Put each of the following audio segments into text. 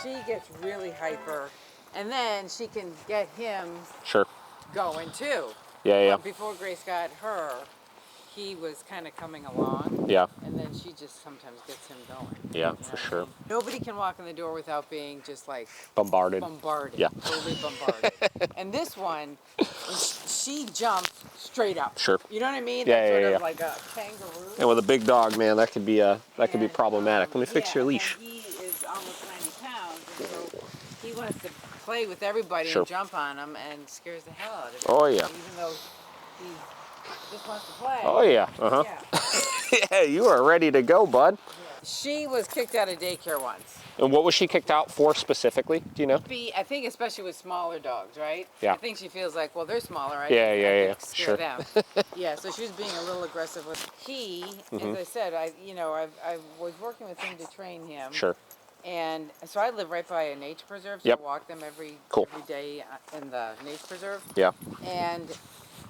she gets really hyper, and then she can get him going too. Yeah. But before Grace got her, he was kind of coming along. Yeah. And then she just sometimes gets him going. Yeah, for sure. Nobody can walk in the door without being just like bombarded. Yeah. Totally bombarded. And this one, she jumped straight up. Sure. You know what I mean? Yeah, That's yeah, sort of like a kangaroo. And with a big dog, man, that could be could be problematic. Let me fix your leash. And he is almost 90 pounds, and so he wants to play with everybody Sure. and jump on them, and scares the hell out of him. Oh yeah. Even though he just wants to play. Oh yeah. Yeah. Yeah, you are ready to go, bud. She was kicked out of daycare once. And what was she kicked out for specifically? Do you know? I think especially with smaller dogs, right? Yeah. I think she feels like, well, they're smaller, right? Yeah. Scare Sure. them. Yeah, so she was being a little aggressive with he. As I said, I was working with him to train him. Sure. And so I live right by a nature preserve, so Yep. I walk them every day in the nature preserve. Yeah. And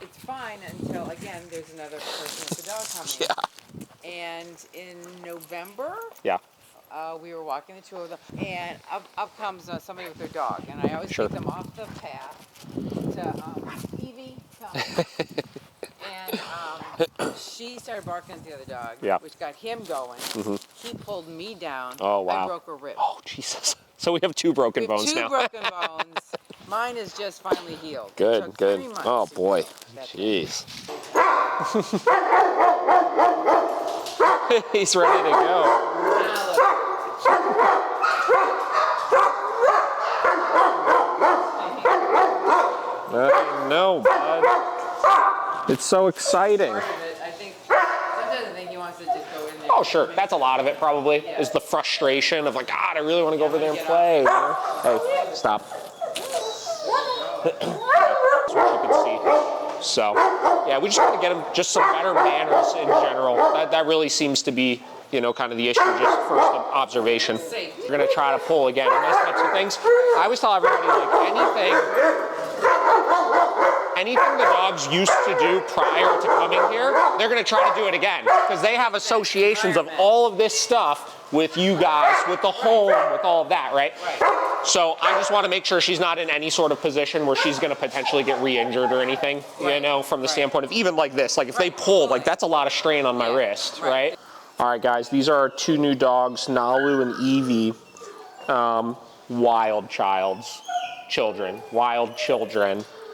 it's fine until, again, there's another person with the dog coming. Yeah. And in November, Yeah. we were walking the two of them, and up comes somebody with their dog, and I always Sure. take them off the path to Evie, and she started barking at the other dog, which got him going. He pulled me down. Oh, wow. I broke a rib. Oh, Jesus. So we have two broken bones now. Two broken bones. Mine is just finally healed. Good, It took good. 3 months Oh, to boy. heal. Jeez. He's ready to go. I know, bud. It's so exciting. I think sometimes I think he wants to just go in there. Oh, sure. That's a lot of it, probably, is the frustration of like, God, I really want to go over there and play. You know? Hey, stop. That's what you can see. So, yeah, we just want to get him just some better manners in general. That really seems to be, you know, kind of the issue, just first observation. We're going to try to pull again on those types of things. I always tell everybody, like, anything the dogs used to do prior to coming here, they're going to try to do it again, because they have associations of all of this stuff with you guys, with the home, with all of that, right? So I just want to make sure she's not in any sort of position where she's going to potentially get re-injured or anything, you know, from the standpoint of even like this, like if they pull, like that's a lot of strain on my wrist, right? All right, guys, these are our two new dogs, Nalu and Evie, wild children.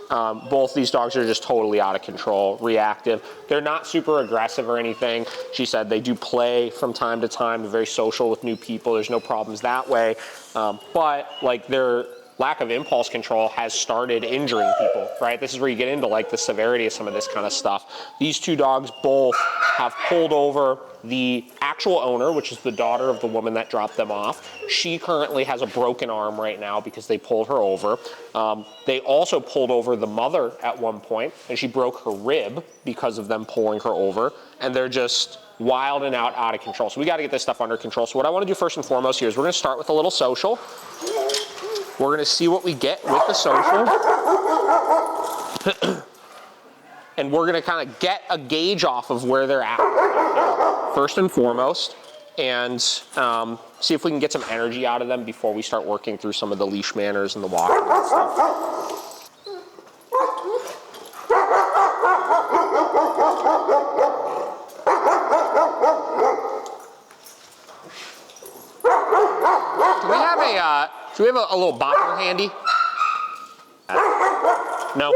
Both these dogs are just totally out of control, reactive. They're not super aggressive or anything. She said they do play from time to time, they're very social with new people. There's no problems that way. But like their lack of impulse control has started injuring people, right? This is where you get into like the severity of some of this kind of stuff. These two dogs both have pulled over the actual owner, which is the daughter of the woman that dropped them off. She currently has a broken arm right now because they pulled her over. They also pulled over the mother at one point, and she broke her rib because of them pulling her over. And they're just wild and out of control. So we got to get this stuff under control. So what I want to do first and foremost here is we're going to start with a little social. We're going to see what we get with the social. And we're going to kind of get a gauge off of where they're at, first and foremost, and see if we can get some energy out of them before we start working through some of the leash manners and the walking and stuff. Do we have a little bopper handy? No.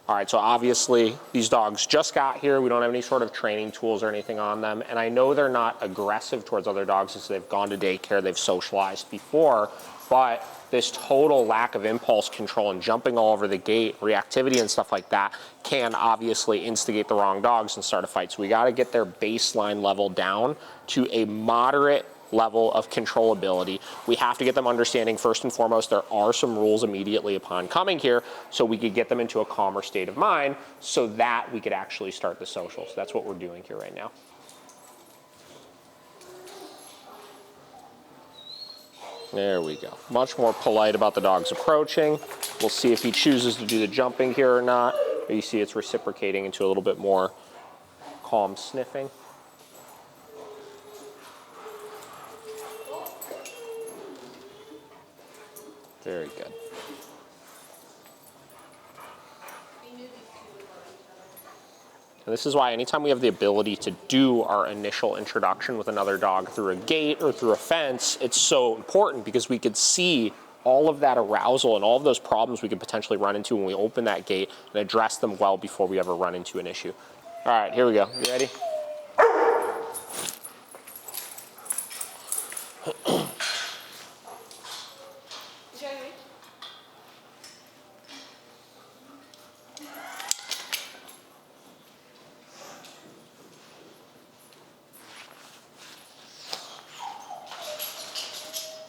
All right, so obviously these dogs just got here. We don't have any sort of training tools or anything on them. And I know they're not aggressive towards other dogs since they've gone to daycare, they've socialized before, but this total lack of impulse control and jumping all over the gate, reactivity and stuff like that can obviously instigate the wrong dogs and start a fight. So we gotta get their baseline level down to a moderate level of controllability. We have to get them understanding first and foremost there are some rules immediately upon coming here so we could get them into a calmer state of mind so that we could actually start the social. So that's what we're doing here right now. There we go. Much more polite about the dogs approaching. We'll see if he chooses to do the jumping here or not. But you see it's reciprocating into a little bit more calm sniffing. Very good. And this is why anytime we have the ability to do our initial introduction with another dog through a gate or through a fence, it's so important because we could see all of that arousal and all of those problems we could potentially run into when we open that gate and address them well before we ever run into an issue. All right, here we go. You ready?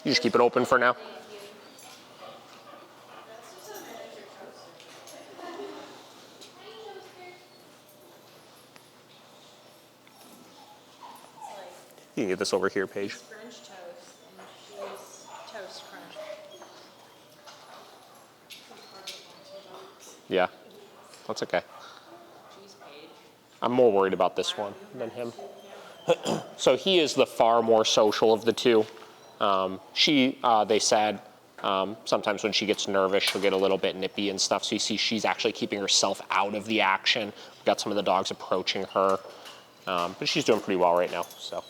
You just keep it open for now. You can get this over here, Paige. French toast, and she's toast crunch. Yeah, that's okay. She's Paige. I'm more worried about this one than him. So he is the far more social of the two. They said, sometimes when she gets nervous, she'll get a little bit nippy and stuff. So you see she's actually keeping herself out of the action. We've got some of the dogs approaching her. But she's doing pretty well right now, so.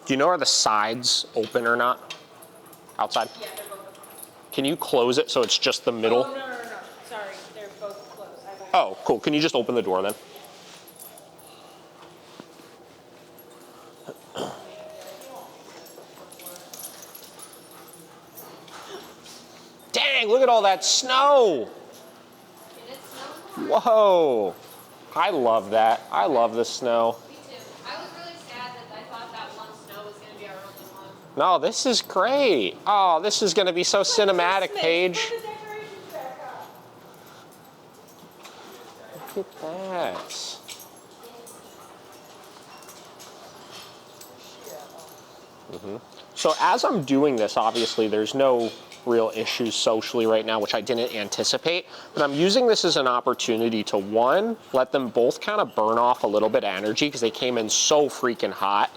Do you know are the sides open or not? Outside? Yeah, they're both open. Can you close it so it's just the middle? Oh, no. Sorry, they're both closed. Oh, cool. Can you just open the door then? Dang, look at all that snow. Can it snow? Whoa. I love that. I love the snow. Me too. I was really sad that I thought that one snow was going to be our only one. No, this is great. Oh, this is going to be so cinematic, Paige. Look at that. So as I'm doing this, obviously there's no real issues socially right now, which I didn't anticipate, but I'm using this as an opportunity to, one, let them both kind of burn off a little bit of energy because they came in so freaking hot.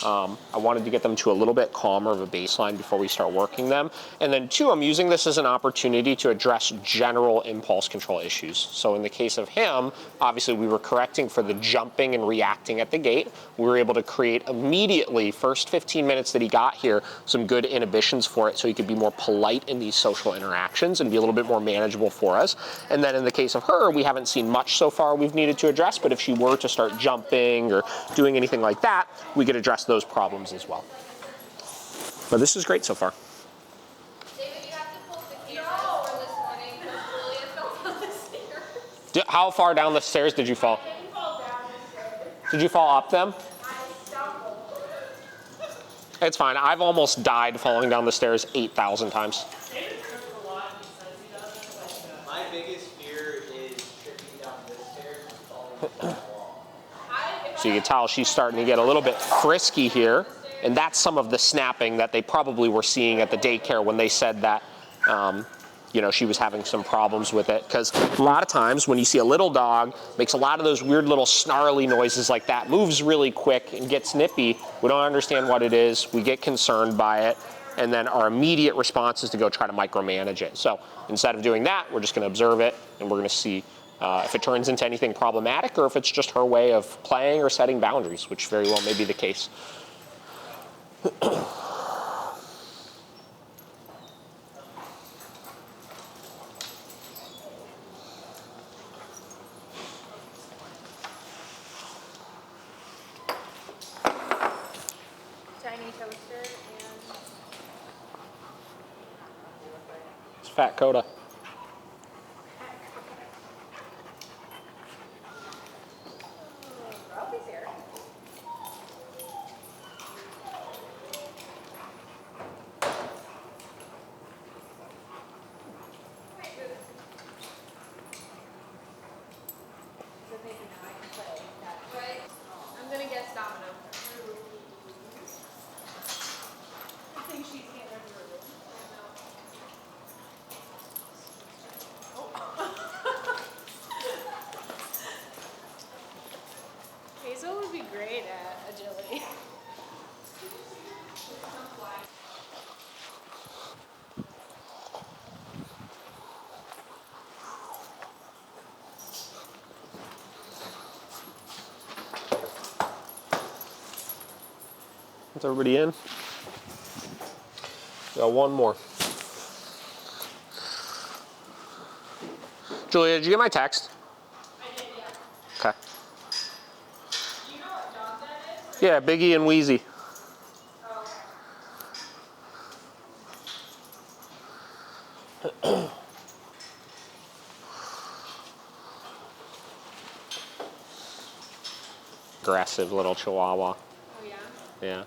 I wanted to get them to a little bit calmer of a baseline before we start working them. And then two, I'm using this as an opportunity to address general impulse control issues. So in the case of him, obviously we were correcting for the jumping and reacting at the gate. We were able to create immediately, first 15 minutes that he got here, some good inhibitions for it so he could be more polite in these social interactions and be a little bit more manageable for us. And then in the case of her, we haven't seen much so far we've needed to address, but if she were to start jumping or doing anything like that, we could address those problems as well. But this is great so far. David, you have to pull the camera for this morning because Julia fell down the stairs. How far down the stairs did you fall? I didn't fall down the stairs. Did you fall up them? I stumbled. It's fine. I've almost died falling down the stairs 8,000 times. My biggest fear is tripping down this stairs and falling down the wall. So you can tell she's starting to get a little bit frisky here. And that's some of the snapping that they probably were seeing at the daycare when they said that, you know, she was having some problems with it. Because a lot of times when you see a little dog, makes a lot of those weird little snarly noises like that, moves really quick and gets nippy, we don't understand what it is, we get concerned by it, and then our immediate response is to go try to micromanage it. So instead of doing that, we're just going to observe it, and we're going to see if it turns into anything problematic or if it's just her way of playing or setting boundaries, which very well may be the case. Tiny toaster and It's Fat Coda. Ralphie's here. Right? I'm going to guess domino. Is everybody in? Got one more. Julia, did you get my text? I did, yeah. Okay. Do you know what dog that is? Yeah, Biggie and Wheezy. Oh, okay. Aggressive little chihuahua. Oh, yeah? Yeah.